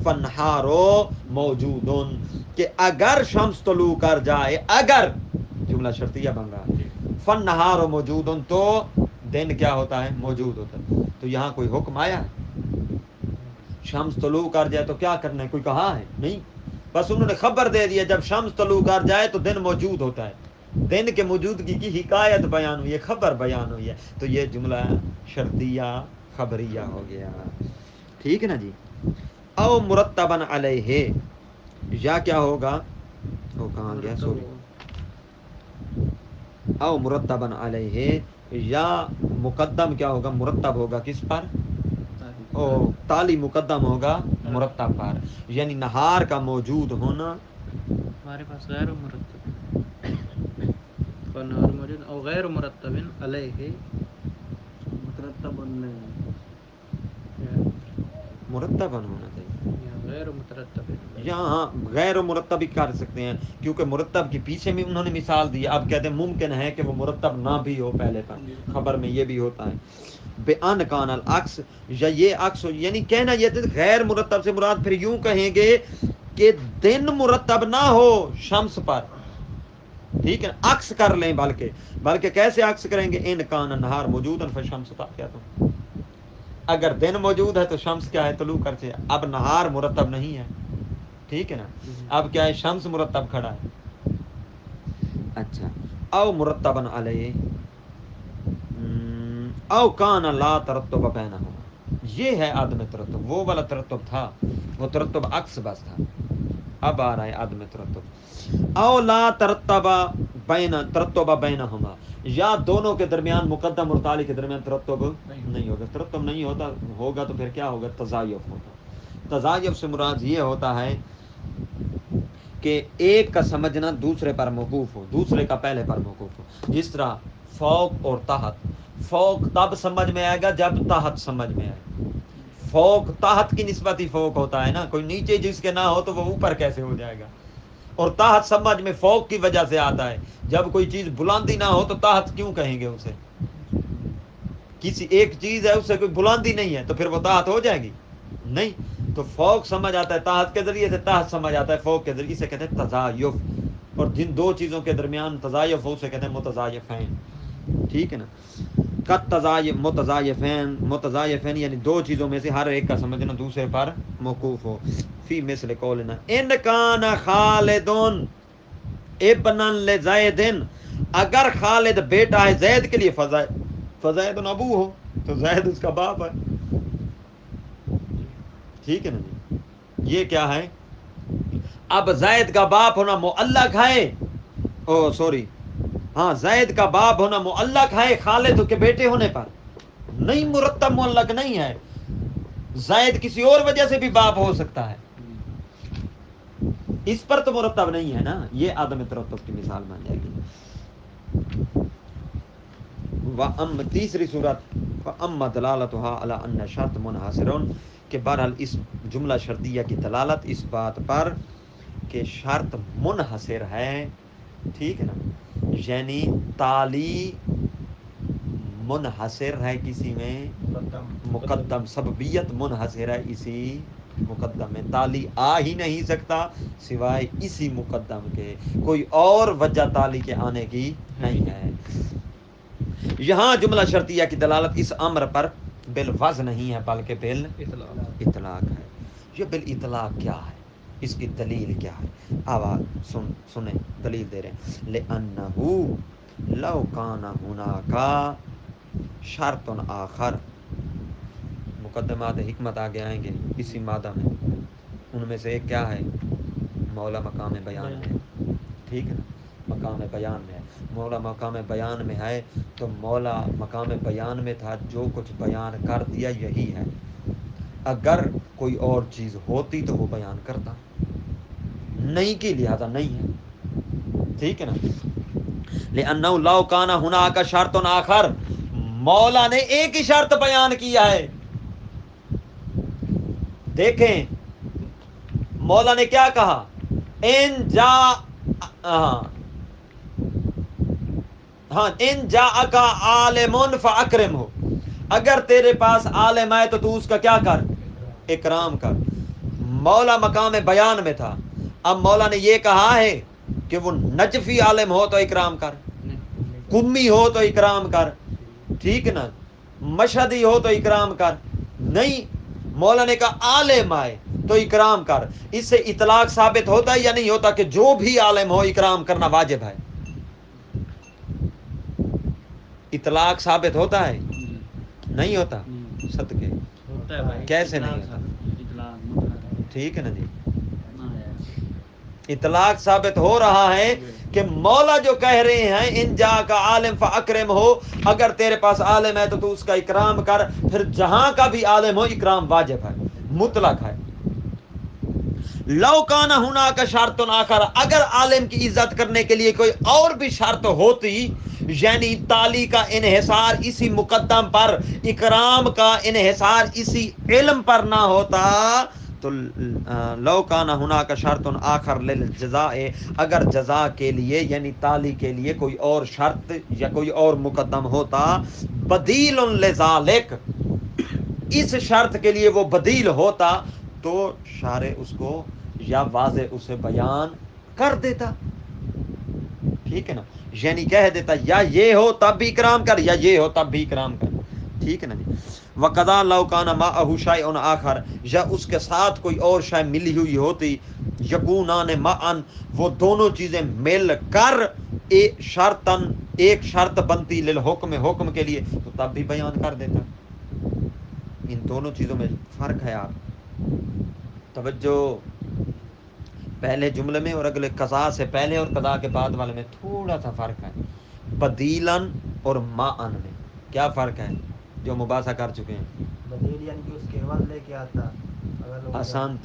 فالنہار موجود، کہ اگر شمس طلوع کر جائے، اگر جملہ شرطیہ بن رہا ہے، فالنہار موجود، تو دن کیا ہوتا ہے؟ موجود ہوتا ہے. تو یہاں کوئی حکم آیا ہے؟ شمس طلوع کر جائے تو کیا کرنا ہے؟ کوئی کہا ہے؟ نہیں، بس انہوں نے خبر دے دیا جب شمس طلوع کر جائے تو دن موجود ہوتا ہے. دن کے موجودگی کی حکایت بیان ہوئی ہے، خبر بیان ہوئی ہے. تو یہ جملہ شرطیہ خبریہ ہو گیا. ٹھیک ہے نا جی؟ او مرتباً علیہ، یا کیا ہوگا؟ وہ کہاں گیا؟ سوری. او مرتباً علیہ، یا مقدم کیا ہوگا؟ مرتب ہوگا کس پر؟ او تالی مقدم ہوگا مرتب پر. یعنی نہار کا موجود ہونا ہمارے پاس غیر مرتب فنہار موجود، او غیر مرتب علیہ مترتب مرتب ہونا چاہیے. یا غیر مترتب علیہ. یہاں غیر مرتب ہی کر سکتے ہیں، کیونکہ مرتب کے پیچھے میں انہوں نے مثال دی. اب کہتے ہیں ممکن ہے کہ وہ مرتب نہ بھی ہو پہلے پر، خبر میں یہ بھی ہوتا ہے. بِأَنْ كَانَ الْعَكْسُ، یا یہ عکس ہو، یعنی کہنا یہ تھا غیر مرتب سے مراد پھر یوں کہیں گے کہ دن مرتب نہ ہو شمس پر. ٹھیک ہے، عکس کر لیں. بلکہ کیسے عکس کریں گے؟ ان کان النہار موجودا فالشمس طالعۃ، اگر دن موجود ہے تو شمس کیا ہے؟ طلوع کرتی ہے. اب نہار مرتب نہیں ہے. ٹھیک ہے نا؟ اب کیا ہے؟ شمس مرتب کھڑا ہے. اچھا. او مرتباً علیہ، او کان لا ترتب بینہما، یہ ہے عدم ترتب. وہ والا ترتب تھا، وہ ترتب عکس بس تھا. اب آ رہا ہے عدم ترتب. او لا ترتب بینہما، یا دونوں کے درمیان، مقدم اور تالی کے درمیان ترتب نہیں ہوگا. ترتب نہیں ہوگا تو پھر کیا ہوگا؟ تضایف ہوگا. تضایف سے مراد یہ ہوتا ہے کہ ایک کا سمجھنا دوسرے پر موقوف ہو، دوسرے کا پہلے پر موقوف ہو. جس طرح فوق اور تحت، فوق تب سمجھ میں آئے گا جب تحت سمجھ میں آئے. فوق تحت کی نسبت ہی فوق ہوتا ہے نا, کوئی نیچے جس کے نہ ہو تو وہ اوپر کیسے ہو جائے گا. اور تحت سمجھ میں فوق کی وجہ سے آتا ہے. جب کوئی چیز بلندی نہ ہو تو تحت کیوں کہیں گے اسے؟ کسی ایک چیز ہے اس سے کوئی بلندی نہیں ہے تو پھر وہ تحت ہو جائے گی نہیں. تو فوق سمجھ آتا ہے تحت کے ذریعے سے, تحت سمجھ آتا ہے فوق کے ذریعے سے, کہتے ہیں تزایف. اور جن دو چیزوں کے درمیان تزایف ہو اسے کہتے ہیں متزایفین. ٹھیک ہے نا. قد تزایف متزایفین, متزایفین یعنی دو چیزوں میں سے ہر ایک کا سمجھنا دوسرے پر موقوف ہو. فی مثل قولنا ان کان خالد ابنا لزید, اگر خالد بیٹا ہے زید کے لیے, فزید ابو ہو تو زید اس کا باپ ہے. ٹھیک ہے نا جی. یہ کیا ہے؟ اب زید کا باپ ہونا معلق ہے, او سوری ہاں زید کا باپ ہونا معلق ہے خالد کے بیٹے ہونے پر, نہیں مرتب معلق نہیں ہے. زید کسی اور وجہ سے بھی باپ ہو سکتا ہے, اس پر تو مرتب نہیں ہے نا. یہ عدم ترتب کی مثال بن جائے گی. تیسری صورت فَأَمَّا دَلَالَتُهَا عَلَىٰ أَنَّ شَرْطَ مُنْحَصِرٌ, کہ بہرحال اس جملہ شرطیہ کی دلالت اس بات پر کہ شرط منحصر ہے. ٹھیک ہے نا, یعنی تالی منحصر ہے کسی میں, مقدم سببیت منحصر ہے اسی مقدم میں. تالی آ ہی نہیں سکتا سوائے اسی مقدم کے, کوئی اور وجہ تالی کے آنے کی نہیں ہے. یہاں جملہ شرطیہ کی دلالت اس امر پر بالوضع نہیں ہے بلکہ بالاطلاق ہے. یہ بالاطلاق کیا ہے, اس کی دلیل کیا ہے؟ آواز سنیں, دلیل دے رہے ہیں. لِأَنَّهُ لَوْ كَانَ هُنَاكَ شَرْطٌ آخر, مقدمات حکمت آگے آئیں گے اسی مادہ میں. ان میں سے ایک کیا ہے؟ مولا مقام بیان میں. ٹھیک ہے نا, مقام بیان میں ہے. مولا مقام بیان میں ہے تو مولا مقام بیان میں تھا, جو کچھ بیان کر دیا یہی ہے. اگر کوئی اور چیز ہوتی تو وہ بیان کرتا, نہیں کی لہذا نہیں ہے. ٹھیک ہے نا. لِأَنَّهُ لَوْ كَانَ هُنَاكَ شَرْطٌ آخر, مولا نے ایک ہی شرط بیان کیا ہے. دیکھیں مولا نے کیا کہا, ان جا ہاں ان جاءک عالم فاکرمہ, اگر تیرے پاس عالم آئے تو اس کا کیا کر, اکرام کر. مولا مقام بیان میں تھا, اب مولا نے یہ کہا ہے کہ وہ نجفی عالم ہو تو اکرام کر, قمی ہو تو اکرام کر, ٹھیک نا, مشہدی ہو تو اکرام کر. نہیں, مولا نے کہا عالم آئے تو اکرام کر. اس سے اطلاق ثابت ہوتا ہے یا نہیں ہوتا کہ جو بھی عالم ہو اکرام کرنا واجب ہے؟ اطلاق ثابت ہوتا ہے نہیں ہوتا؟ صدقے کیسے نہیں ہوتا؟ ٹھیک ہے نا جی. اطلاق ثابت ہو رہا ہے کہ مولا جو کہہ رہے ہیں ان جا کا عالم فاکرم ہو, اگر تیرے پاس عالم ہے تو اس کا اکرام کر. پھر جہاں کا بھی عالم ہو اکرام واجب ہے, مطلق ہے. لو کان ہناک شرط آخر, اگر عالم کی عزت کرنے کے لیے کوئی اور بھی شرط ہوتی, یعنی تالی کا انحصار اسی مقدم پر, اکرام کا انحصار اسی علم پر نہ ہوتا, تو لو کان ہناک شرط آخر للجزاء, اگر جزا کے لیے یعنی تالی کے لیے کوئی اور شرط یا کوئی اور مقدم ہوتا, بدیل لذالک, اس شرط کے لیے وہ بدیل ہوتا, تو شارع اس کو یا واضح اسے بیان کر دیتا. ٹھیک ہے نا, یعنی کہہ دیتا یا یہ ہو تب بھی اکرام کر, یا یہ ہو تب بھی اکرام کر. ٹھیک ہے نا جی. وَقَضَىٰ لَوْ كَانَ مَعَهُ شَيْءٌ آخر, یا اس کے ساتھ کوئی اور شے ملی ہوئی ہوتی, یکونان معاً, وہ دونوں چیزیں مل کر شرطن ایک شرط بنتی للحکم, حکم کے لیے, تو تب بھی بیان کر دیتا. ان دونوں چیزوں میں فرق ہے. آپ توجہ, پہلے جملے میں اور اگلے قضاء سے پہلے اور قضاء کے بعد والے میں تھوڑا سا فرق ہے. بدیلن اور معاً میں کیا فرق ہے جو مباحثہ کر چکے ہیں؟ بدیل یعنی کہ اس کے عوض لے کے آتا, آسان,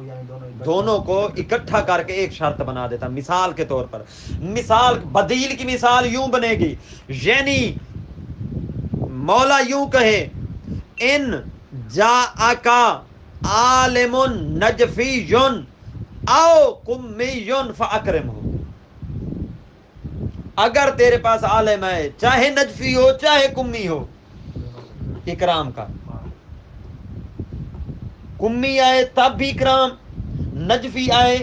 یعنی دونوں کو اکٹھا کر کے ایک شرط بنا دیتا. مثال کے طور پر, مثال بدیل کی مثال یوں بنے گی, یعنی مولا یوں کہے ان جاءکا عالم نجفی او قمی فاکرمہ، اگر تیرے پاس عالم ہے چاہے نجفی ہو چاہے قمی ہو اکرام کا، قمی آئے تب بھی اکرام، نجفی آئے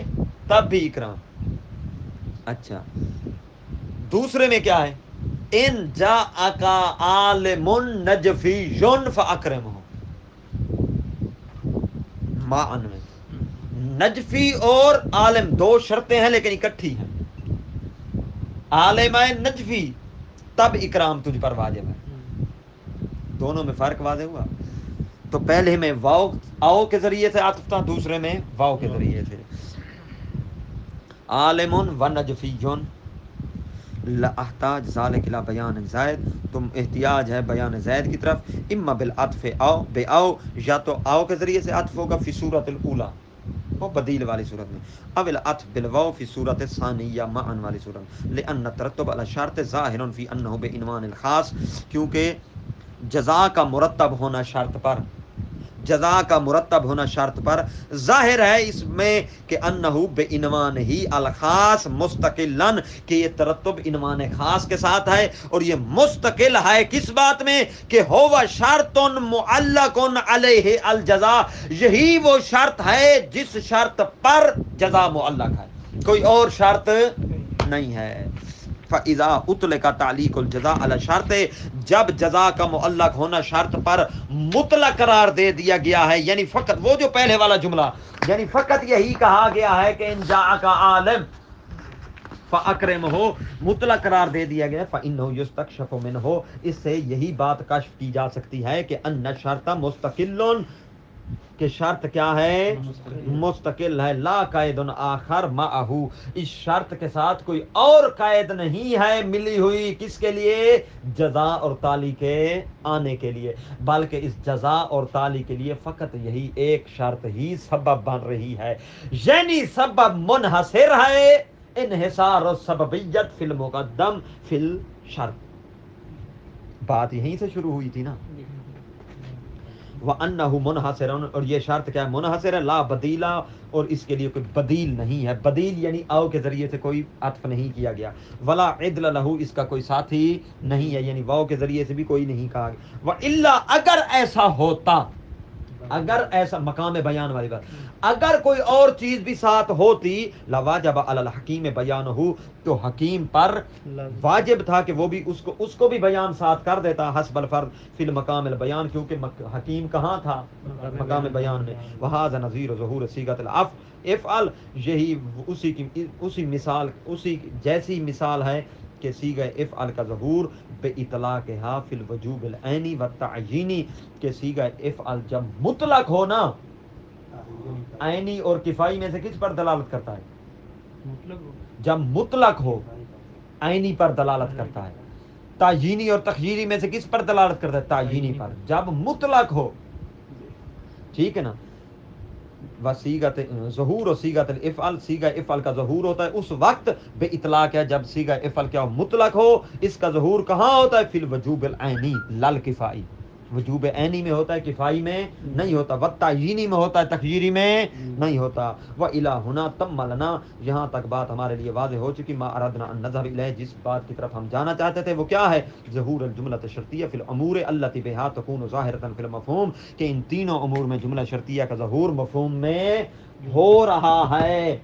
تب بھی اکرام۔ اچھا دوسرے میں کیا ہے؟ ان جاءکا عالم نجفی فاکرمہ، معن میں نجفی اور عالم دو شرطیں ہیں لیکن اکٹھی ہیں، عالم ہے نجفی تب اکرام تجھ پر واجب ہے، دونوں میں فرق واضح ہوا۔ تو پہلے میں واو او کے ذریعے سے عطف تھا، دوسرے میں واو کے ذریعے سے۔ عالم و نجفی لا احتاج ذالک الی بیان زائد، تم احتیاج ہے بیان زائد کی طرف، اما بالعطف او بے او، یا تو او کے ذریعے سے عطف ہوگا فی صورت الاولی وہ بدیل والی صورت میں، او العطف بالواو فی صورت ثانیہ معن والی صورت میں، لان ترتب علی شرط ظاہر فی انہ بعنوان الخاص، کیونکہ جزا کا مرتب ہونا شرط پر، جزا کا مرتب ہونا شرط پر ظاہر ہے اس میں کہ انہ بعنوان ہی الخاص مستقلاً، کہ یہ ترتب عنوان خاص کے ساتھ ہے، اور یہ مستقل ہے کس بات میں کہ ہوا شرط معلق علیہ الجزا، یہی وہ شرط ہے جس شرط پر جزا معلق ہے، کوئی اور شرط نہیں ہے۔ فَإِذَا أُطْلِقَ تَعْلِيقُ الْجَزَاءِ عَلَى الشَّرْطِ، جب جزا کا معلق ہونا شرط پر مطلق قرار دے دیا گیا ہے، یعنی فقط وہ جو پہلے والا جملہ، یعنی فقط یہی کہا گیا ہے کہ ان جاءک عالم فَأَكْرِمْهُ، مطلق قرار دے دیا گیا، فَإِنَّهُ يُسْتَكْشَفُ مِنْهُ، اس سے یہی بات کشف کی جا سکتی ہے کہ ان شرط مستقل، کہ شرط کیا ہے؟ مستقل ہے، لا قید آخر معہو، اس شرط کے ساتھ کوئی اور قید نہیں ہے ملی ہوئی، کس کے لیے؟ جزا اور تالی کے آنے کے لیے، بلکہ اس جزا اور تالی کے لیے فقط یہی ایک شرط ہی سبب بن رہی ہے، یعنی سبب منحصر ہے، انحصار السببیت فی المقدم فی الشرط، بات یہیں سے شروع ہوئی تھی نا۔ وَأَنَّهُ مُنْحَصِرٌ، اور یہ شرط کیا ہے؟ منحصر ہے، لا بدیلا، اور اس کے لیے کوئی بدیل نہیں ہے، بدیل یعنی او کے ذریعے سے کوئی عطف نہیں کیا گیا، ولا عدل لہو، اس کا کوئی ساتھی نہیں ہے، یعنی واو کے ذریعے سے بھی کوئی نہیں کہا گیا۔ وَإِلَّا، اگر ایسا ہوتا، اگر ایسا مقام بیان والی بات، اگر کوئی اور چیز بھی ساتھ ہوتی، لواجب علی الحکیم بیانہ، تو حکیم پر واجب تھا کہ وہ بھی اس کو بھی بیان ساتھ کر دیتا، حسب الفرض فی المقام البیان، کیونکہ حکیم کہاں تھا؟ مقام بیان میں۔ وہذا نظیر ظہور صیغۃ افعل، یہی اسی مثال، اسی جیسی مثال ہے کہ صیغہ افعل کا ظہور باطلاقھا فی الوجوب العینی والتعیینی، کہ صیغہ افعل جب مطلق ہو نا، عینی اور کفائی میں سے کس پر دلالت کرتا ہے؟ جب مطلق ہو عینی پر دلالت کرتا ہے، تعیینی اور تخییری میں سے کس پر دلالت کرتا ہے؟ تعیینی پر، جب مطلق ہو، ٹھیک ہے نا۔ وصیغۃ ظہور و صیغۃ الافعال، صیغہ افعل کا ظہور ہوتا ہے اس وقت بے اطلاق ہے جب صیغہ افعل کیا ہو؟ مطلق ہو، اس کا ظہور کہاں ہوتا ہے؟ فی الوجوب العینی لل کفائی، وجوب عینی میں ہوتا ہے، کفائی میں نہیں ہوتا، والتعیینی میں ہوتا ہے، تخییری میں نہیں ہوتا۔ وَإِلَىٰ هُنَا تَمَّ لَنَا، یہاں تک بات ہمارے لیے واضح ہو چکی، ما اردنا ان نذهب الیہ، جس بات کی طرف ہم جانا چاہتے تھے وہ کیا ہے؟ ظہور الجملۃ الشرطیہ فی الامور التي بها تكون ظاہرۃ فی المفہوم، کہ ان تینوں امور میں جملہ شرطیہ کا ظہور مفہوم میں ہو رہا ہے،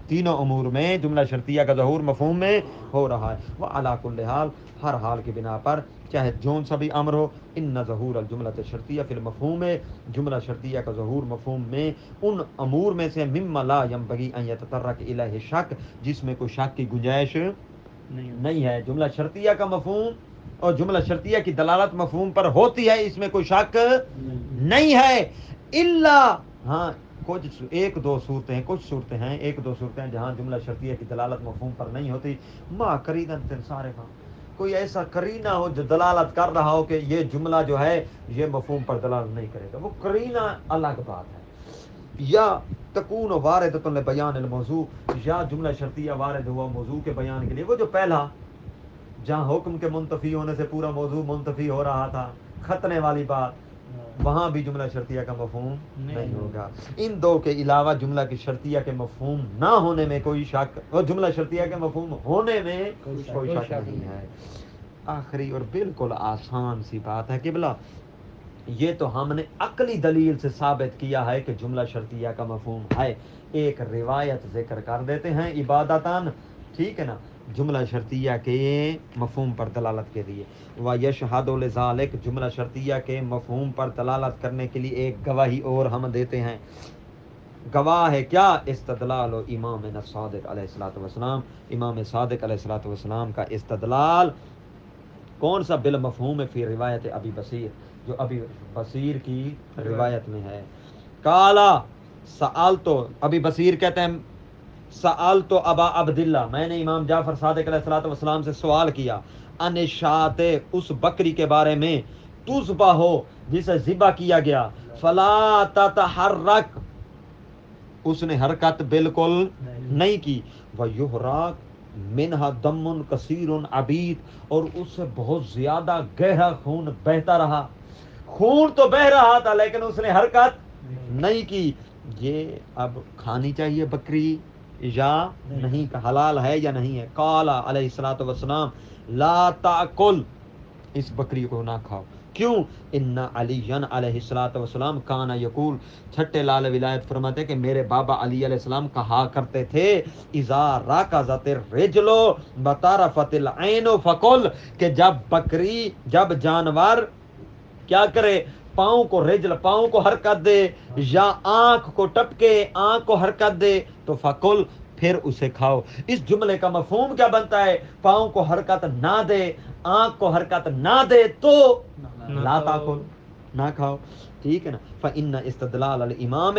تینوں امور میں جملہ شرطیہ کا ظہور مفہوم میں ہو رہا ہے۔ وعلی کل حال، ہر حال کی بنا پر، چاہے جون سا بھی امر ہو، ان ظہور الجملۃ الشرطیہ فی المفہوم، جملہ شرطیہ کا ظہور مفہوم میں ان امور میں سے مما لا ینبغی ان یتطرق الیہ شک، جس میں کوئی شک کی گنجائش نہیں ہے، جملہ شرطیہ کا مفہوم اور جملہ شرطیہ کی دلالت مفہوم پر ہوتی ہے، اس میں کوئی شک نہیں ہے، الا، ہاں کچھ ایک دو صورتیں، کچھ صورتیں ہیں، ایک دو صورتیں جہاں جملہ شرطیہ کی دلالت مفہوم پر نہیں ہوتی، ما قریدن صارفہ، کوئی ایسا قرینہ ہو جو دلالت کر رہا ہو کہ یہ جملہ جو ہے یہ مفہوم پر دلالت نہیں کرے گا، وہ قرینہ الگ بات ہے، یا تکون واردۃ لبیان الموضوع، یا جملہ شرطیہ وارد ہوا موضوع کے بیان کے لیے، وہ جو پہلا جہاں حکم کے منتفی ہونے سے پورا موضوع منتفی ہو رہا تھا، ختنے والی بات، وہاں بھی جملہ شرطیہ کا مفہوم نہیں ہوگا۔ ان دو کے علاوہ جملہ کی شرطیہ کے مفہوم نہ ہونے میں کوئی شک، اور جملہ شرطیہ کے مفہوم ہونے میں کوئی شک نہیں ہے۔ آخری اور بالکل آسان سی بات ہے قبلہ، یہ تو ہم نے عقلی دلیل سے ثابت کیا ہے کہ جملہ شرطیہ کا مفہوم ہے۔ ایک روایت ذکر کر دیتے ہیں عبادتاً، ٹھیک ہے نا، جملہ شرطیہ کے مفہوم پر دلالت کے لیے۔ وَيَشْهَدُ لِذَلِكَ، جملہ شرطیہ کے مفہوم پر دلالت کرنے کے لیے ایک گواہی اور ہم دیتے ہیں۔ گواہ ہے کیا؟ استدلال و امام صادق علیہ السلام، امام صادق علیہ السلام کا استدلال کون سا؟ بالمفہوم فی روایت ابی بصیر، جو ابی بصیر کی روایت میں ہے۔ کالا سألتو، ابی بصیر کہتے ہیں سألتو ابا عبداللہ، میں نے امام جعفر صادق علیہ السلام سے سوال کیا، ان شاۃ، اس بکری کے بارے میں، تذبح ہو، جسے ذبح کیا گیا، فلا تتحرک، اس نے حرکت بالکل نہیں کی، وَيُحْرَقُ مِنْهَا دَمٌ كَثِيرٌ عَبِيد، اور اس سے بہت زیادہ گہرا خون بہتا رہا، خون تو بہ رہا تھا لیکن اس نے حرکت نہیں کی۔ یہ اب کھانی چاہیے بکری یا نہیں، حلال ہے یا نہیں ہے؟ قال علیہ الصلوۃ والسلام لا تاکل، اس بکری کو نہ کھاؤ۔ کیوں؟ ان علی علیہ الصلوۃ والسلام کانا یقول، چھٹے لال ولایت فرماتے کہ میرے بابا علی علیہ السلام کہا کرتے تھے، اذا رکضت الرجل وطرفت العین فکل، کہ جب بکری، جب جانور کیا کرے، پاؤں کو رجل، پاؤں کو حرکت دے، یا آنکھ کو ٹپکے، آنکھ کو حرکت دے، تو فکل، پھر اسے کھاؤ۔ اس جملے کا مفہوم کیا بنتا ہے؟ پاؤں کو حرکت نہ دے، آنکھ کو حرکت نہ دے تو لا تاکل، نہ کھاؤ، ٹھیک ہے نا۔ فإن استدلال الامام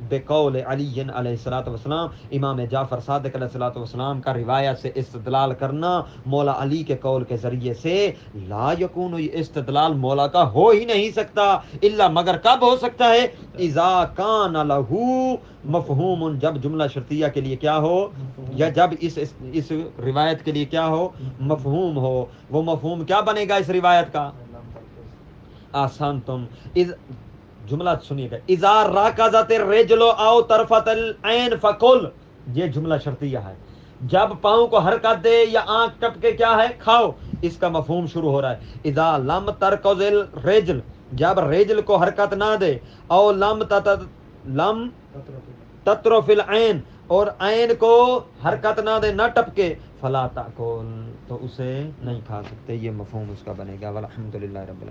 بقول علی علیہ الصلوۃ والسلام، امام جعفر صادق علیہ الصلوۃ والسلام کا روایت سے استدلال کرنا مولا علی کے قول کے ذریعے سے، لا یکون، یہ استدلال مولا کا ہو ہی نہیں سکتا، الا، مگر کب ہو سکتا ہے؟ اذا کان لہ مفہوم، جب جملہ شرطیہ کے لیے کیا ہو، یا جب اس روایت کے لیے کیا ہو، مفہوم ہو۔ وہ مفہوم کیا بنے گا اس روایت کا؟ آسان تم جملہ سنیے گا، اذا رکضت الرجل او طرفت العین فکل، یہ جملہ شرطیہ ہے، جب پاؤں کو حرکت دے یا آنکھ ٹپ کے کیا ہے، کھاؤ، اس کا مفہوم شروع ہو رہا ہے۔ اذا لم ترکض الرجل، جب رجل کو حرکت نہ دے، او لم تطرف العین، اور عین کو حرکت نہ دے، نہ ٹپکے، فلا تاکل، تو اسے نہیں کھا سکتے، یہ مفہوم اس کا بنے گا۔ والحمدللہ رب العالمین۔